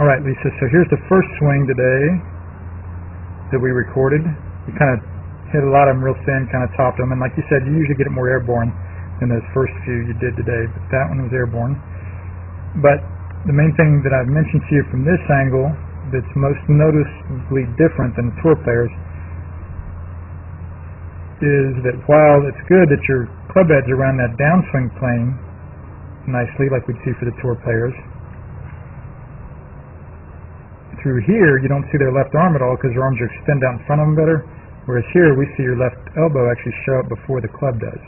Alright, Lisa, so here's the first swing today that we recorded. We kind of hit a lot of them real thin, kind of topped them, and like you said, you usually get it more airborne than those first few you did today, but that one was airborne. But the main thing that I've mentioned to you from this angle that's most noticeably different than the tour players is that while it's good that your club heads are around that downswing plane nicely, like we'd see for the tour players, through here you don't see their left arm at all because their arms are extended out in front of them better, whereas here we see your left elbow actually show up before the club does.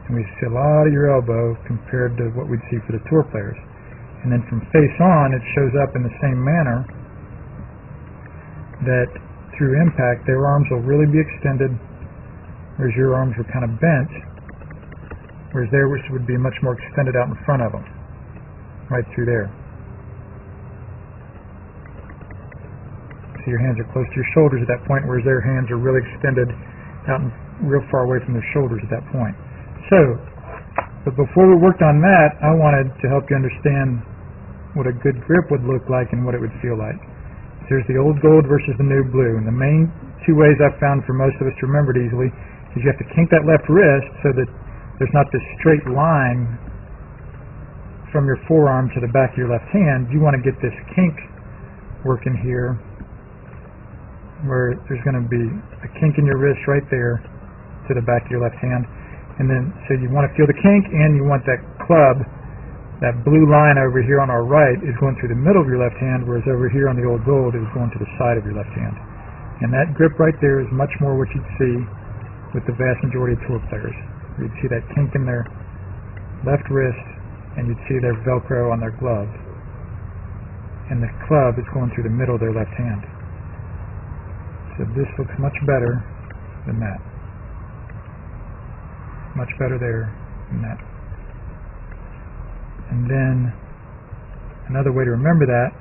And we see a lot of your elbow compared to what we'd see for the tour players. And then from face on, it shows up in the same manner that through impact their arms will really be extended, whereas your arms were kind of bent, whereas theirs would be much more extended out in front of them, right through there. So your hands are close to your shoulders at that point, whereas their hands are really extended out and real far away from their shoulders at that point. So, but before we worked on that, I wanted to help you understand what a good grip would look like and what it would feel like. So here's the old gold versus the new blue, and the main two ways I've found for most of us to remember it easily is you have to kink that left wrist so that there's not this straight line from your forearm to the back of your left hand. You want to get this kink working here, where there's going to be a kink in your wrist right there to the back of your left hand. And then, so you want to feel the kink, and you want that club, that blue line over here on our right is going through the middle of your left hand, whereas over here on the old gold it was going to the side of your left hand. And that grip right there is much more what you'd see with the vast majority of tour players. You'd see that kink in their left wrist, and you'd see their Velcro on their glove. And the club is going through the middle of their left hand. So this looks much better than that. Much better there than that. And then another way to remember that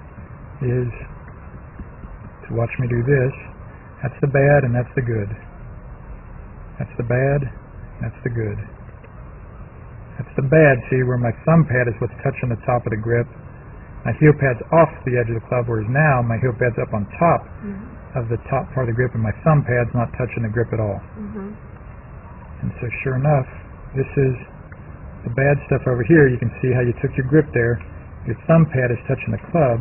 is to watch me do this. That's the bad and that's the good. That's the bad, that's the good. That's the bad, see, where my thumb pad is what's touching the top of the grip. My heel pad's off the edge of the club, whereas now my heel pad's up on top of the top part of the grip, and my thumb pad's not touching the grip at all. And so sure enough, this is the bad stuff over here. You can see how you took your grip there. Your thumb pad is touching the club.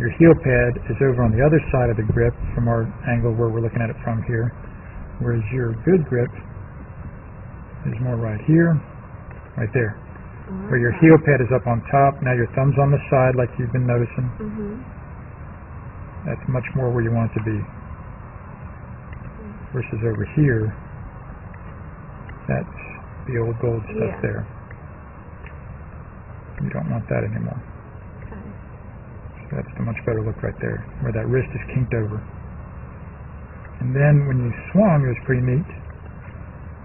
Your heel pad is over on the other side of the grip from our angle where we're looking at it from here, whereas your good grip is more right here, right there. Where your heel pad is up on top, now your thumb's on the side like you've been noticing. That's much more where you want it to be. Versus over here, that's the old gold stuff there. You don't want that anymore. So that's the much better look right there, where that wrist is kinked over. And then when you swung, it was pretty neat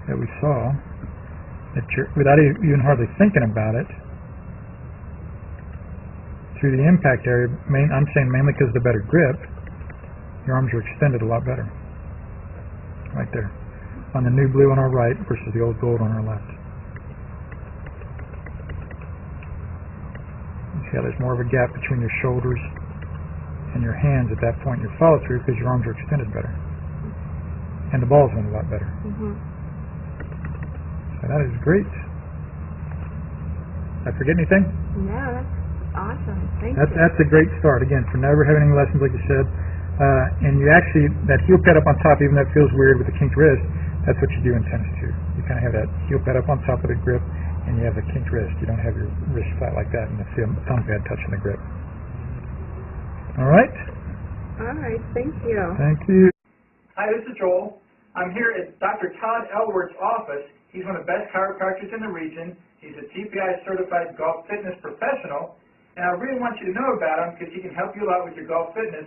that we saw that you're, without even hardly thinking about it, through the impact area, I'm saying mainly because of the better grip, your arms are extended a lot better. Right there. On the new blue on our right versus the old gold on our left. You see how there's more of a gap between your shoulders and your hands at that point in your follow through because your arms are extended better. And the ball's went a lot better. So that is great. Did I forget anything? No, that's awesome. Thank you. That's a great start. Again, for never having any lessons, like you said. And you actually, that heel pad up on top, even though it feels weird with the kinked wrist, that's what you do in tennis too. You kind of have that heel pad up on top of the grip, and you have the kinked wrist. You don't have your wrist flat like that and the thumb pad touching the grip. All right? All right, thank you. Thank you. Hi, this is Joel. I'm here at Dr. Todd Elworth's office. He's one of the best chiropractors in the region. He's a TPI certified golf fitness professional, and I really want you to know about him because he can help you a lot with your golf fitness,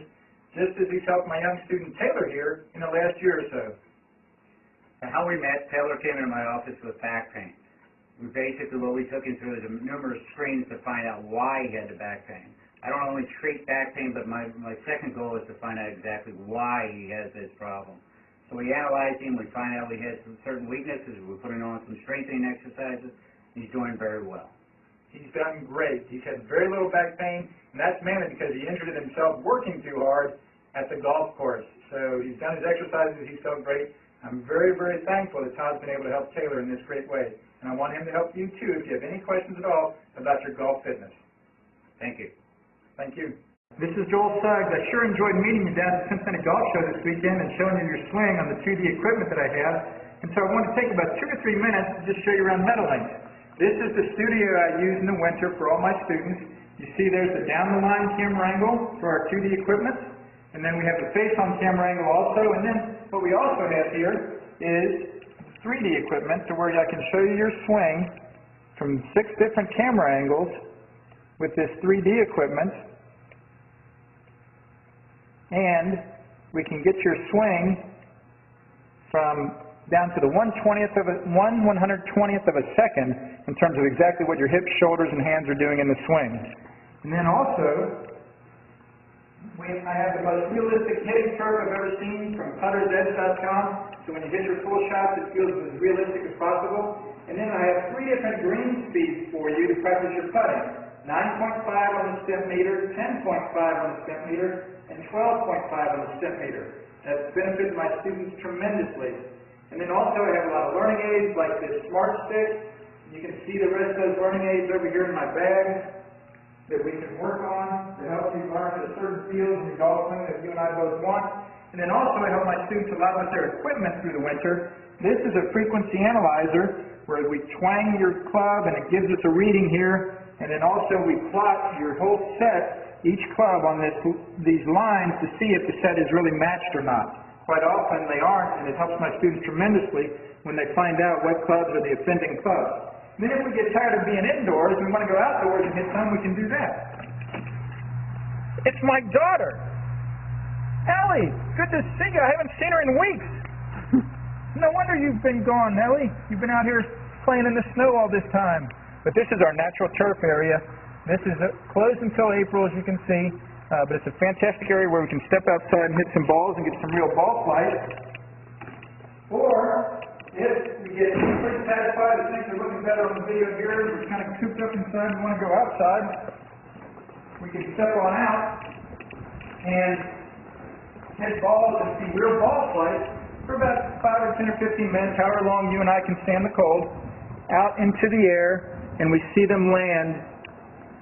just as he's helped my young student Taylor here in the last year or so. And how we met, Taylor came into my office with back pain. What we took him through is numerous screens to find out why he had the back pain. I don't only treat back pain, but my second goal is to find out exactly why he has this problem. So we analyzed him, we find out he has some certain weaknesses, we're putting on some strengthening exercises, and he's doing very well. He's done great. He's had very little back pain, and that's mainly because he injured himself working too hard at the golf course. So he's done his exercises. He's felt great. I'm very, very thankful that Todd's been able to help Taylor in this great way. And I want him to help you, too, if you have any questions at all about your golf fitness. Thank you. Thank you. This is Joel Suggs. I sure enjoyed meeting you down at the Cincinnati Golf Show this weekend and showing you your swing on the 2D equipment that I have. And so I want to take about 2 or 3 minutes to just show you around Meadowlinks. This is the studio I use in the winter for all my students. You see there's the down-the-line camera angle for our 2D equipment. And then we have the face-on camera angle also. And then what we also have here is 3D equipment to where I can show you your swing from 6 different camera angles with this 3D equipment. And we can get your swing from down to the 1/120th of a second in terms of exactly what your hips, shoulders, and hands are doing in the swing. And then also, I have the most realistic hitting curve I've ever seen from puttersedge.com. So when you hit your full shot, it feels as realistic as possible. And then I have 3 different green speeds for you to practice your putting. 9.5 on the step meter, 10.5 on the step meter, and 12.5 on the step meter. That's benefited my students tremendously. And then also I have a lot of learning aids like this Smart Stick. You can see the rest of those learning aids over here in my bag that we can work on to help you learn at a certain field in your golf swing that you and I both want. And then also I help my students a lot with their equipment through the winter. This is a frequency analyzer where we twang your club and it gives us a reading here. And then also we plot your whole set, each club on these lines to see if the set is really matched or not. Quite often they aren't, and it helps my students tremendously when they find out what clubs are the offending clubs. Then if we get tired of being indoors and we want to go outdoors and hit some, we can do that. It's my daughter. Ellie, good to see you. I haven't seen her in weeks. No wonder you've been gone, Ellie. You've been out here playing in the snow all this time. But this is our natural turf area. This is closed until April, as you can see. But it's a fantastic area where we can step outside and hit some balls and get some real ball flight. Or, if we get pretty satisfied and things are looking better on the video here, we're kind of cooped up inside and want to go outside, we can step on out and hit balls and see real ball flight for about 5 or 10 or 15 minutes, however long you and I can stand the cold, out into the air, and we see them land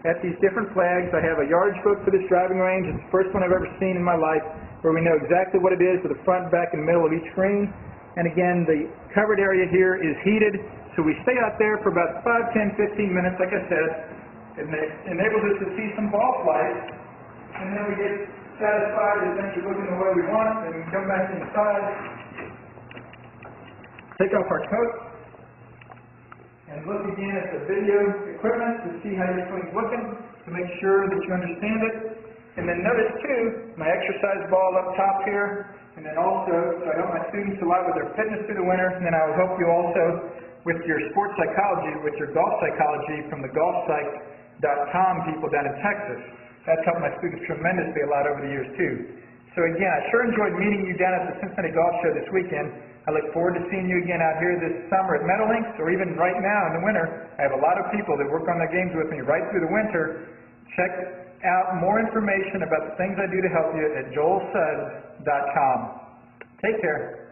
at these different flags. I have a yardage book for this driving range. It's the first one I've ever seen in my life where we know exactly what it is with the front, back, and middle of each green. And again, the covered area here is heated, so we stay out there for about 5, 10, 15 minutes, like I said. It enables us to see some ball flight, and then we get satisfied that things are looking the way we want, and we come back inside, take off our coat, and look again at the video equipment to see how your swing's looking, to make sure that you understand it. And then notice too, my exercise ball up top here, and then also, so I help my students a lot with their fitness through the winter, and then I will help you also with your sports psychology, with your golf psychology from the golfpsych.com people down in Texas. That's helped my students tremendously a lot over the years too. So again, I sure enjoyed meeting you down at the Cincinnati Golf Show this weekend. I look forward to seeing you again out here this summer at Meadowlinks, or even right now in the winter. I have a lot of people that work on their games with me right through the winter. Check out more information about the things I do to help you at joelsuggs.com. Take care.